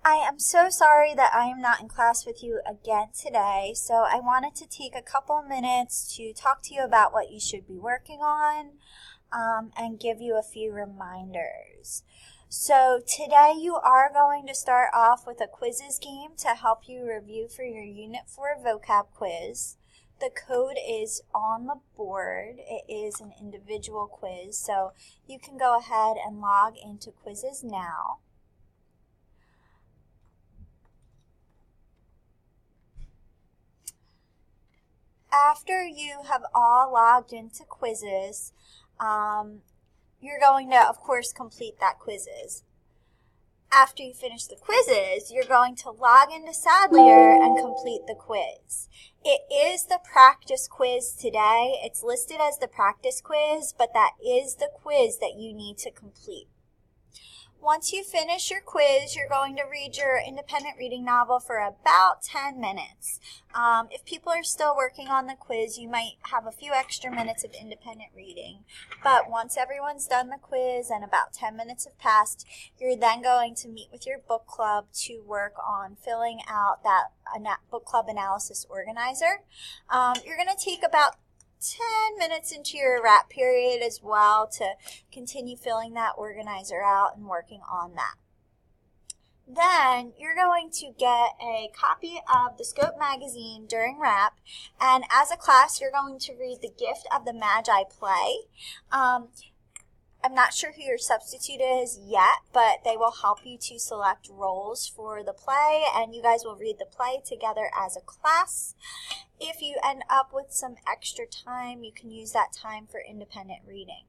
I am so sorry that I am not in class with you again today, so I wanted to take a couple minutes to talk to you about what you should be working on and give you a few reminders. So today you are going to start off with a quizzes game to help you review for your Unit 4 vocab quiz. The code is on the board. It is an individual quiz, so you can go ahead and log into quizzes now. After you have all logged into quizzes, you're going to, of course, complete that quizzes. After you finish the quizzes, you're going to log into Sadlier and complete the quiz. It is the practice quiz today. It's listed as the practice quiz, but that is the quiz that you need to complete. Once you finish your quiz, you're going to read your independent reading novel for about 10 minutes. If people are still working on the quiz, you might have a few extra minutes of independent reading. But once everyone's done the quiz and about 10 minutes have passed, you're then going to meet with your book club to work on filling out that book club analysis organizer. You're going to take about 10 minutes into your wrap period as well to continue filling that organizer out and working on that. Then you're going to get a copy of the Scope magazine during wrap, and as a class you're going to read The Gift of the Magi play. I'm not sure who your substitute is yet, but they will help you to select roles for the play, and you guys will read the play together as a class. If you end up with some extra time, you can use that time for independent reading.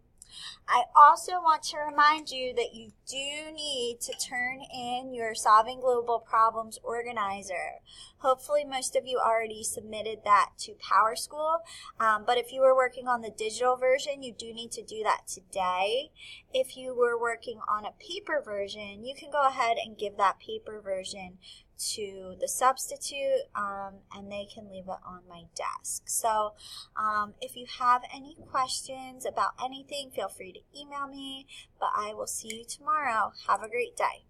I also want to remind you that you do need to turn in your Solving Global Problems organizer. Hopefully most of you already submitted that to PowerSchool, but if you were working on the digital version, you do need to do that today. If you were working on a paper version, you can go ahead and give that paper version to the substitute, and they can leave it on my desk. So if you have any questions about anything, feel free to email me, but I will see you tomorrow. Have a great day.